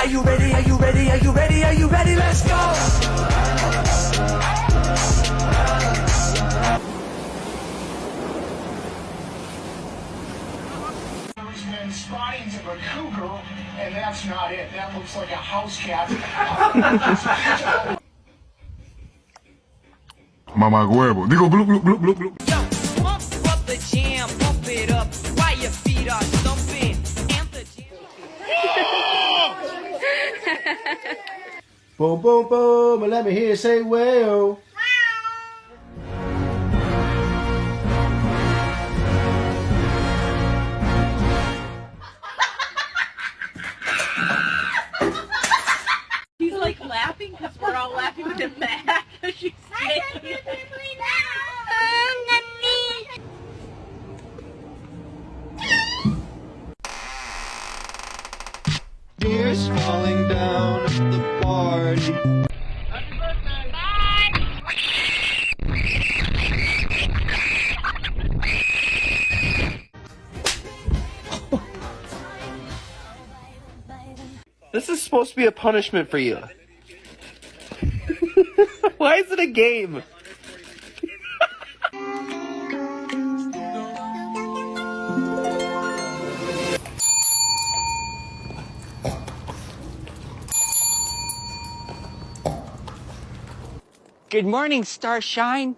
Are you ready? Are you ready? Are you ready? Are you ready? Let's go! There's been spottings of a cougar, and that's not it. That looks like a house cat. Mamá huevo. Digo, glup, glup, glup, glup, glup. Yo, pump up the jam, pump it up while your feet are thumping. And the jam. Boom, boom, boom, and let me hear you say, well. She's like laughing because we're all laughing with him back. She's Tears falling down at the party. Happy birthday! Bye! This is supposed to be a punishment for you. Why is it a game? Good morning, starshine.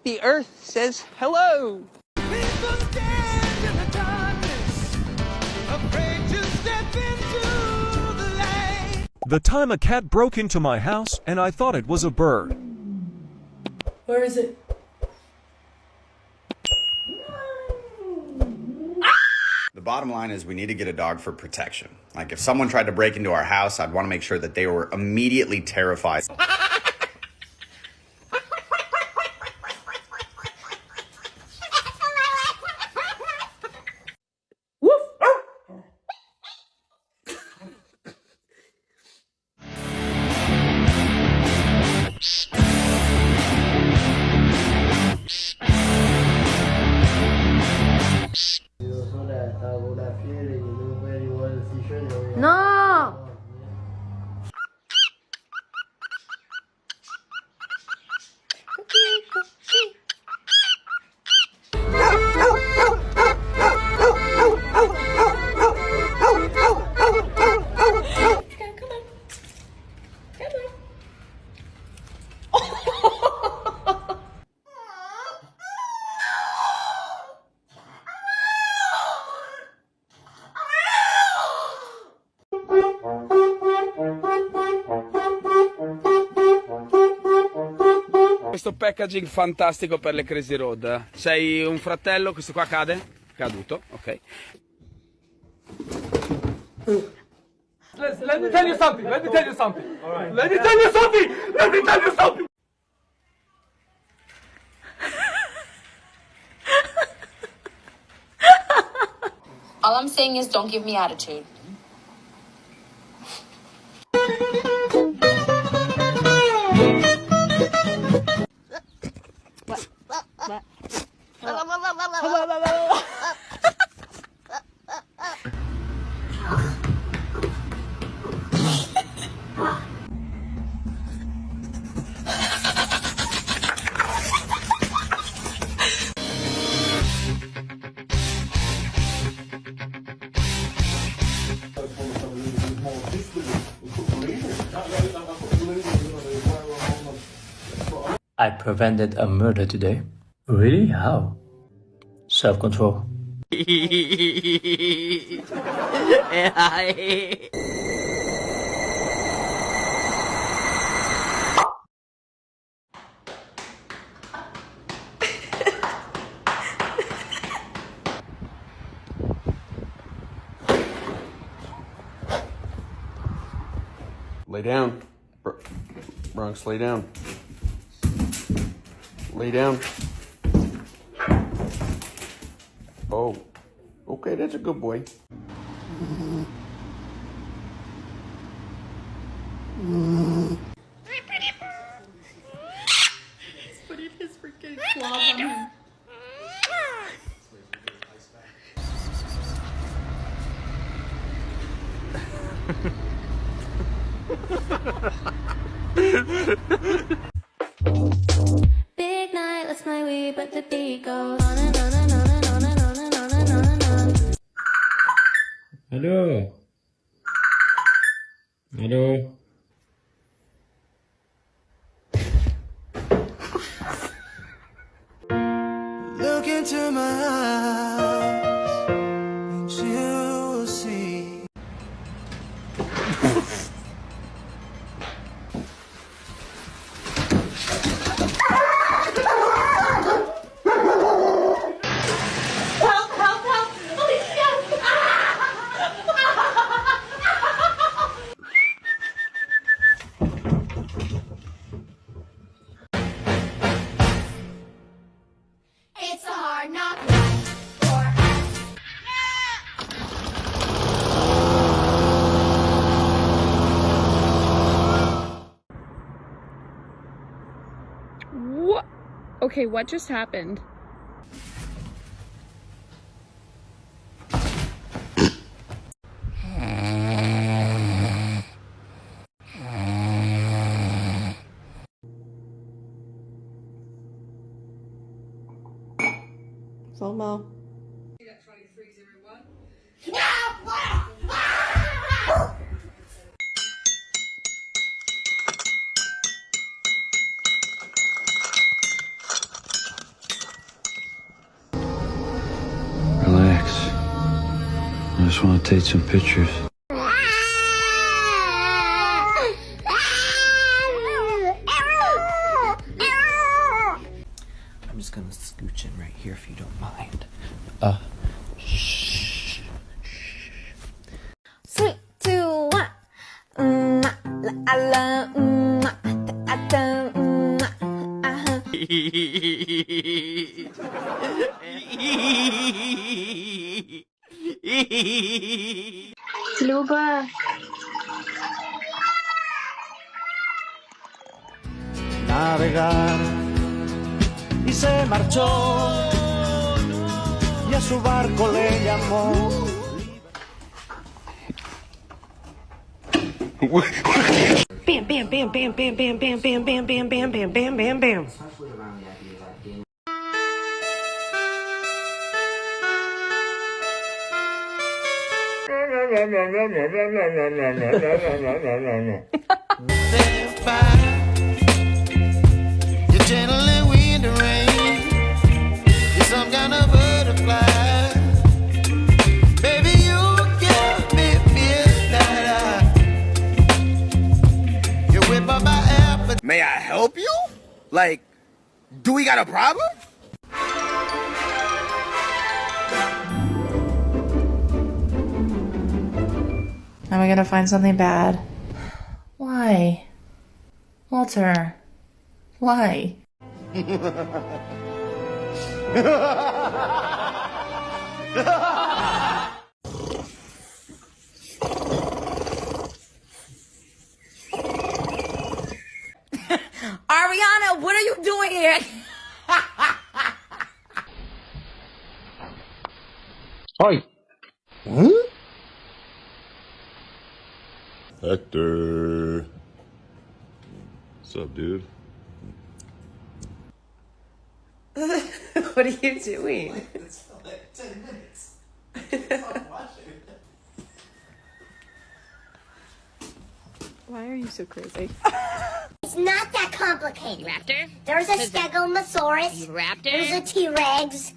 The Earth says hello. People stand in the darkness, afraid to step into the light. The time a cat broke into my house and I thought it was a bird. Where is it? The bottom line is we need to get a dog for protection. Like if someone tried to break into our house, I'd want to make sure that they were immediately terrified. No! Questo packaging fantastico per le Crazy Road. Sei un fratello, questo qua cade? Caduto, ok. Let me tell you something. Let me tell you something. All right. Let me tell you something. Let me tell you something. All I'm saying is don't give me attitude. I prevented a murder today. Really? How? Self-control. Lay down. Bronx, lay down. Lay down. Oh. Okay, that's a good boy. Put his freaking claws on him. Big night, let's play weed, but the beat goes on and on and on and on and on and on and on and on. Hello. Hello. Look into my eyes, and you will see. Help, help, help! Alicia! It's a hard knock life for us. What? Okay, what just happened? FOMO. Relax. I just want to take some pictures. I'm just gonna scooch in right here if you don't mind. Shh. 3, 2, 1. I love. Luba. Navegar y se marchó y a su barco le llamó. Bam, bam, bam, bam, bam, bam, bam, bam, bam, bam, bam, bam, bam, bam, bam. You're gentle in wind and rain. You're some kind of butterfly. Baby, you give me midnight. You whip up my appetite. May I help you? Like, do we got a problem? Am I gonna find something bad? Why? Walter. Why? Ariana, what are you doing here? Hi. Huh? Hector. What's up, dude? What are you doing? It's like 10 minutes. Why are you so crazy? It's not that complicated. Raptor? There's a Stegosaurus. Raptor? There's a T-Rex.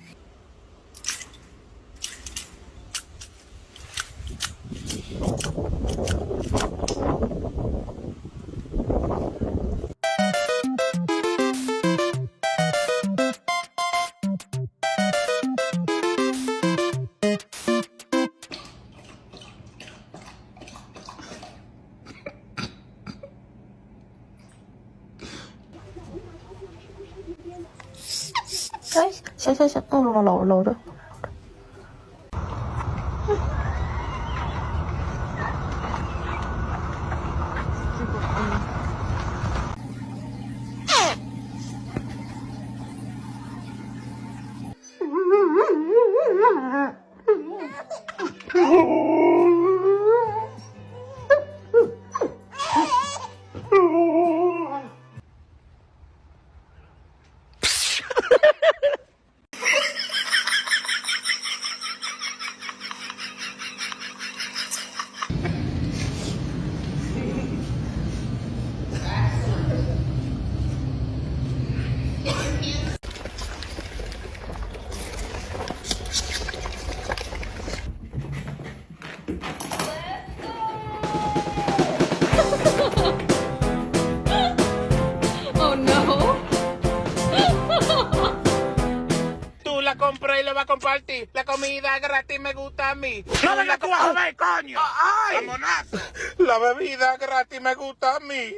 lo va a compartir. La comida gratis me gusta a mí. ¡No vengas tú a joder, coño! ¡Ay! ¡Ramonazo! La bebida gratis me gusta a mí.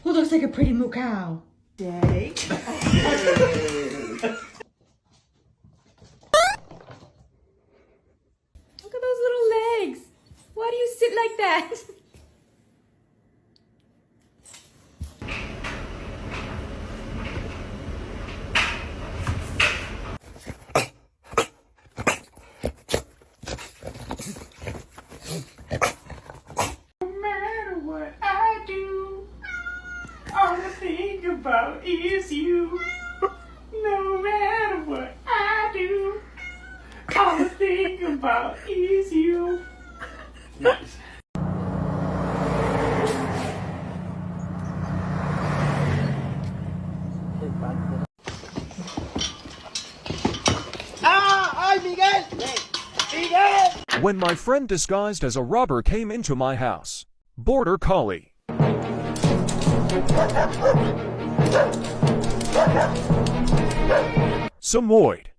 Who looks like a pretty moo cow? Jake. Look at those little legs. Why do you sit like that? No matter what I do, all I think about is you. No matter what I do, all I think about is you. Nice. ¡Ay, Miguel! ¡Miguel! When my friend disguised as a robber came into my house. Border Collie. Seaweed.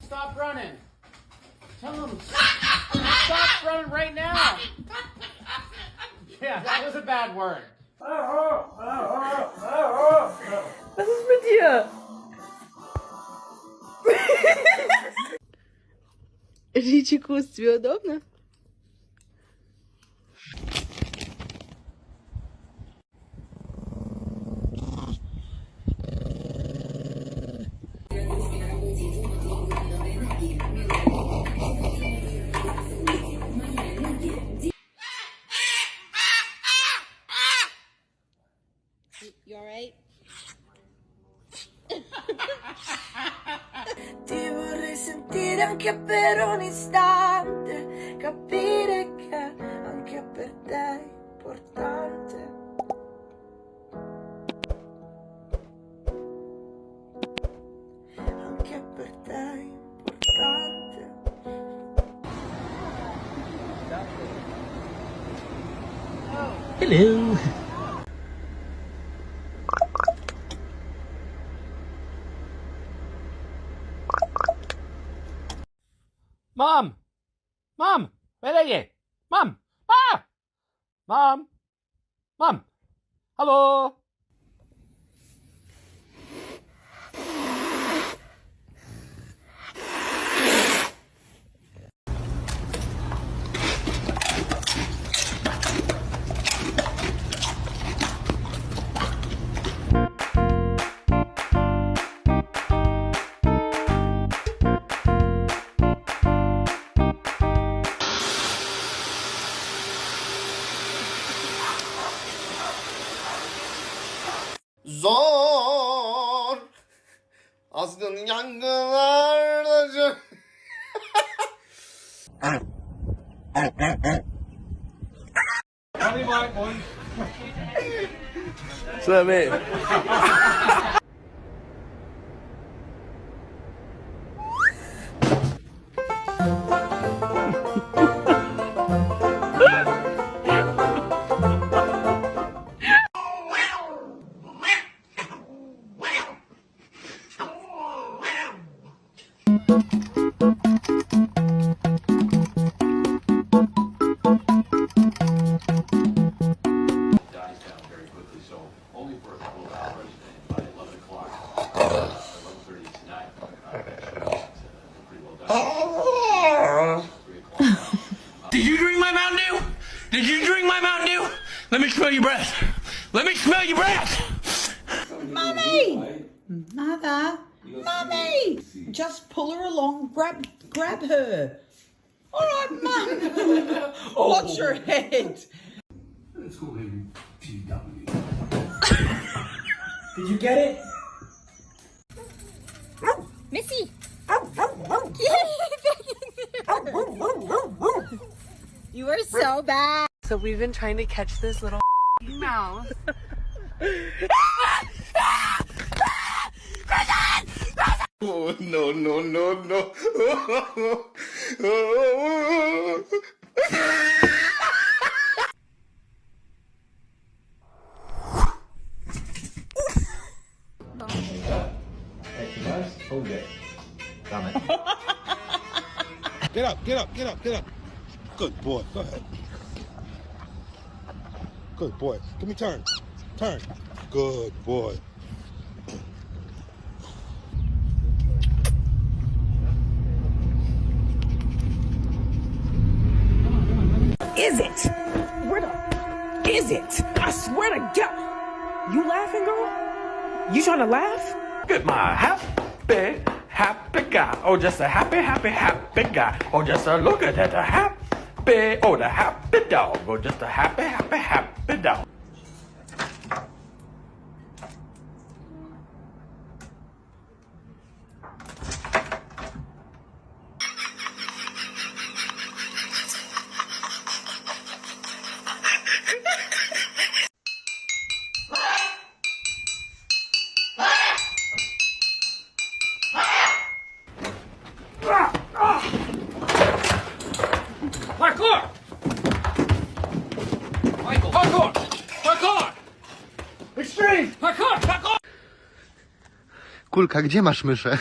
Stop running. Tell him. Stop running right now. Yeah, that was a bad word. Was ist mit dir? Ричику, тебе удобно? You alright? Ti vorrei sentire anche per un istante, capire che anche per te è importante. Anche per te è importante. Hello. Mom! Mom! Where are you? Mom! Ah! Mom! Mom! Hello! Zor azgın yangınlarda What's up, man? Did you drink my Mountain Dew? Did you drink my Mountain Dew? Let me smell your breath. Let me smell your breath. Mommy! Mother! Mommy! Just pull her along. Grab her. All right, Mum. Watch your head. Let's call him TW. Did you get it? Missy! You were so bad. So we've been trying to catch this little mouse. Oh, no, no, no, no. Hold it. Damn it. Get up, get up, get up, get up. Good boy. Go ahead. Good boy. Give me turn. Turn. Good boy. Is it? Where the is it? I swear to God. You laughing, girl? You trying to laugh? Look at my happy, happy guy. Oh, just a happy, happy, happy guy. Oh, just a look at that, a happy, oh, the happy dog. Oh, just a happy, happy, happy dog. Parkour! Michael! Parkour! Parkour! Extreme! Parkour! Parkour! Kulka, gdzie masz myszę?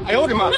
I owed him up.